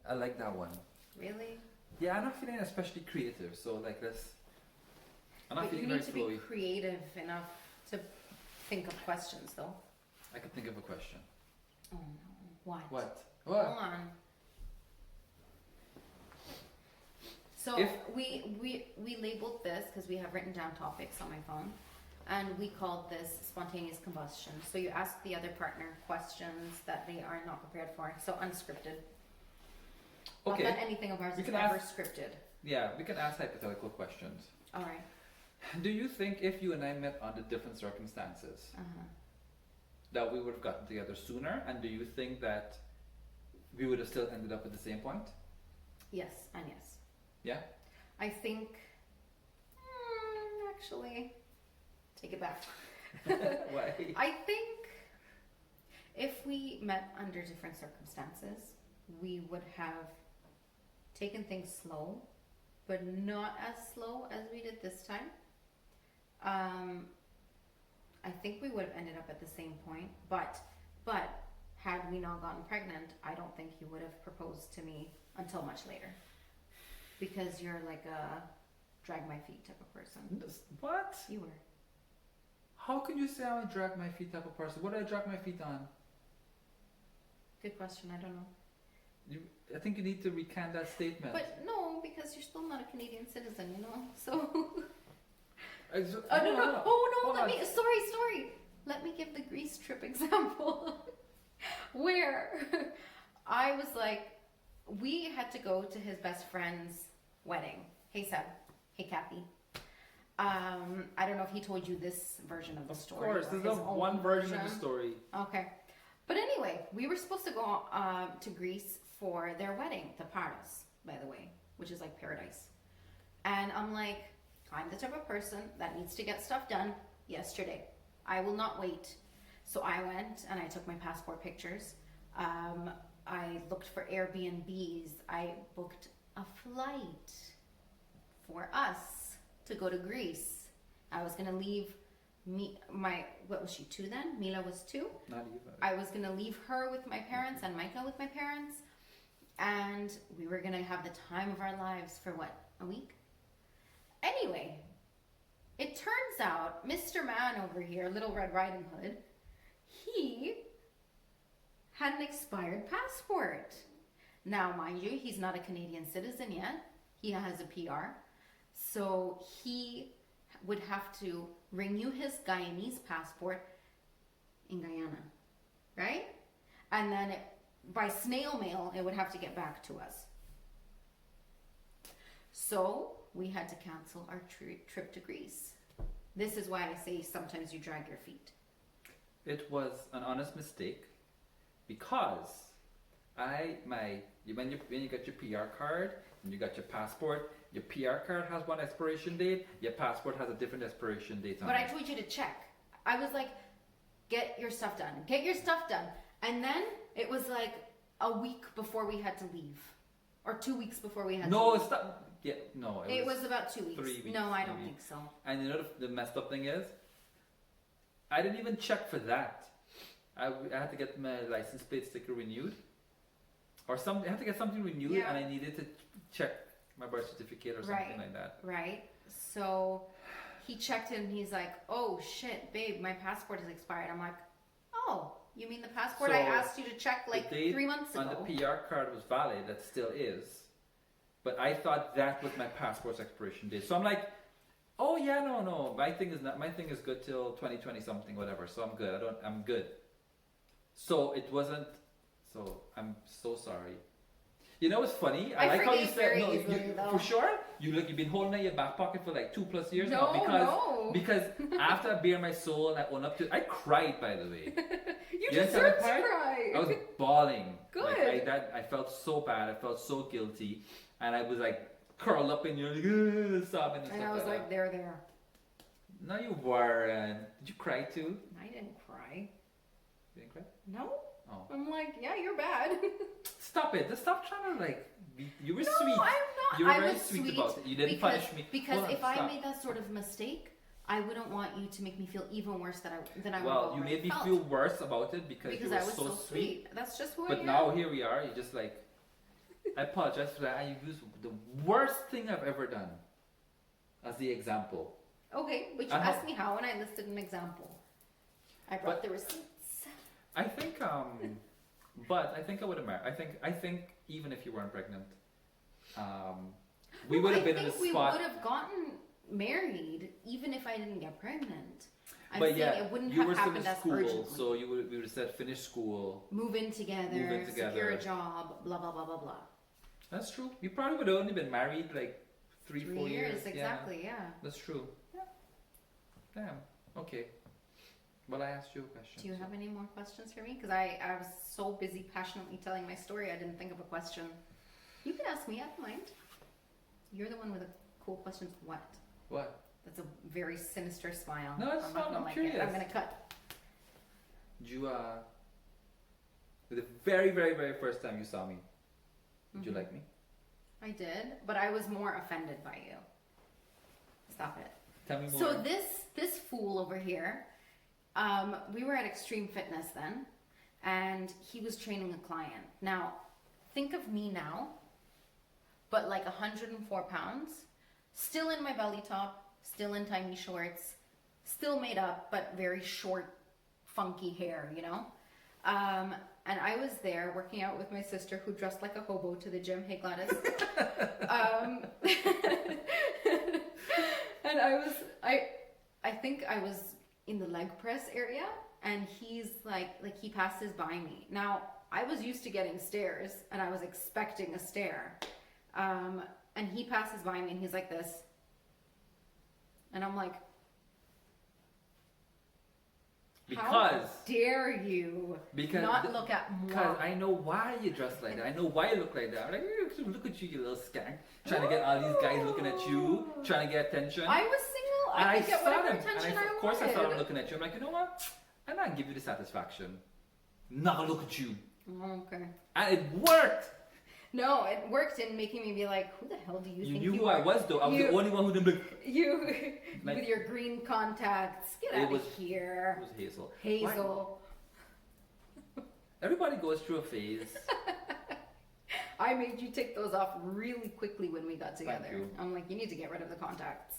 I like that one. Really? Yeah, I'm not feeling especially creative, so like let's. I'm not But you feeling need very to flowy. be creative enough to think of questions, though. I could think of a question. Oh no! What? What? Hold What? on. So If- we labeled this because we have written down topics on my phone, and we called this spontaneous combustion. So you ask the other partner questions that they are not prepared for. So unscripted. Okay. Not that anything of ours We is can ever ask- scripted. Yeah, we can ask hypothetical questions. All right. Do you think if you and I met under different circumstances, that we would have gotten together sooner? And do you think that we would have still ended up at the same point? Yes, and yes. Yeah? I think. Actually, take it back. Why? I think if we met under different circumstances, we would have taken things slow, but not as slow as we did this time. I think we would have ended up at the same point, but had we not gotten pregnant, I don't think you would have proposed to me until much later, because you're like a drag my feet type of person. What? You were. How can you say I'm a drag my feet type of person? What do I drag my feet on? Good question. I don't know. I think you need to recant that statement. But no, because you're still not a Canadian citizen, you know. So. Oh No. Oh no. Hold Let on. me. Sorry. Let me give the Greece trip example, where I was like, we had to go to his best friend's wedding. Hey Seb. Hey Kathy. I don't know if he told you this version of the story. Of course, or there's his no own one version of the story. Okay. But anyway, we were supposed to go to Greece for their wedding, the Paros, by the way, which is like paradise. And I'm like, I'm the type of person that needs to get stuff done yesterday. I will not wait. So I went and I took my passport pictures. I looked for Airbnbs. I booked a flight for us to go to Greece. I was going to leave what was she, 2 then? Mila was 2. Not even. I was gonna leave her with my parents and Micah with my parents, and we were gonna have the time of our lives for what, a week? Anyway, it turns out Mr. Man over here, Little Red Riding Hood, he had an expired passport. Now, mind you, he's not a Canadian citizen yet. He has a PR, so he would have to renew his Guyanese passport in Guyana, right? And then by snail mail, it would have to get back to us. So we had to cancel our trip to Greece. This is why I say sometimes you drag your feet. It was an honest mistake because when you got your PR card and you got your passport, your PR card has one expiration date, your passport has a different expiration date on But it. I told you to check. I was like, get your stuff done. Get your stuff done. And then it was like a week before we had to leave. Or 2 weeks before we had to leave. Stop. Yeah, no. It was about 2 weeks. 3 weeks. No, I don't maybe. think so. And you know the messed up thing is, I didn't even check for that. I had to get my license plate sticker renewed, or something. I had to get something renewed, Yeah. and I needed to check my birth certificate or something like that. Right. So he checked it and he's like, oh shit, babe, my passport is expired. I'm like, oh, you mean the passport I So, asked you to check like the date 3 months ago? on the PR card was valid. That still is, but I thought that was my passport's expiration date. So I'm like, oh yeah, no, my thing is good till 2020 something, whatever. So I'm good. I'm good. So it wasn't. So I'm so sorry. You know what's funny? I like how you forgave said very no. easily, though. For sure, you've been holding it in your back pocket for like 2+ years No, now because after I bare my soul and I own up to it, I cried, by the way. You You know deserve to part? cry. I was bawling. Good. Like I felt so bad. I felt so guilty, and I was like curled up in your like sobbing and And stuff I was like like, that. there. No, you weren't. Did you cry too? I didn't cry. You didn't cry? No. Oh. I'm like, yeah, you're bad. Stop it. Just stop trying to like. You were No, sweet. I'm not. You were I very was sweet about it. You didn't because, punish me. Because Hold on, if I stop. made that sort of mistake, I wouldn't want you to make me feel even worse than I Well, you already made me felt. feel worse about it because you were I was so sweet. That's just who I But am. now here we are. You just like. I apologize for that. I used the worst thing I've ever done as the example. Okay, but you I asked me how, and I listed an example. I brought the receipts. I think, but I think I would have married. I think even if you weren't pregnant, we would have been in a spot. We would have gotten married even if I didn't get pregnant. I'm But saying yeah, it wouldn't you have were still happened in as school, urgently. so we would have said finish school. Move in together, Move in together. secure a job, blah blah blah blah blah. That's true. You probably would have only been married like 3-4 years. Exactly, yeah. That's true. Yeah. Damn. Okay. Well, I asked you a question. Do you have any more questions for me? Because I was so busy passionately telling my story, I didn't think of a question. You can ask me, I don't mind. You're the one with the cool questions. What? What? That's a very sinister smile. No, it's I'm not. gonna I'm like curious. it. I'm gonna cut. Did you the very, very, very first time you saw me, did you like me? I did, but I was more offended by you. Stop it. Tell me more. So this fool over here, we were at Extreme Fitness then, and he was training a client. Now, think of me now, but like 104 pounds, still in my belly top, still in tiny shorts, still made up, but very short, funky hair, you know? And I was there working out with my sister who dressed like a hobo to the gym. Hey, Gladys. And I think I was in the leg press area, and he's like he passes by me. Now, I was used to getting stares, and I was expecting a stare. And he passes by me, and he's like this. And I'm like, how dare you not look at moi? Because I know why you dress like that. I know why you look like that. I'm like, look at you, you little skank. Trying to get all these guys looking at you, trying to get attention. I was single. I could get whatever attention I wanted. Of course I saw him looking at you. I'm like, you know what? I'm not gonna give you the satisfaction. Not gonna look at you. Okay. And it worked! No, it worked in making me be like, who the hell do you think you you knew are? I was though. I was the only one who didn't look. You, Like- with your green contacts, get out of here. It was Hazel. Hazel. Why? Everybody goes through a phase. I made you take those off really quickly when we got together. you. I'm like, you need to get rid of the contacts.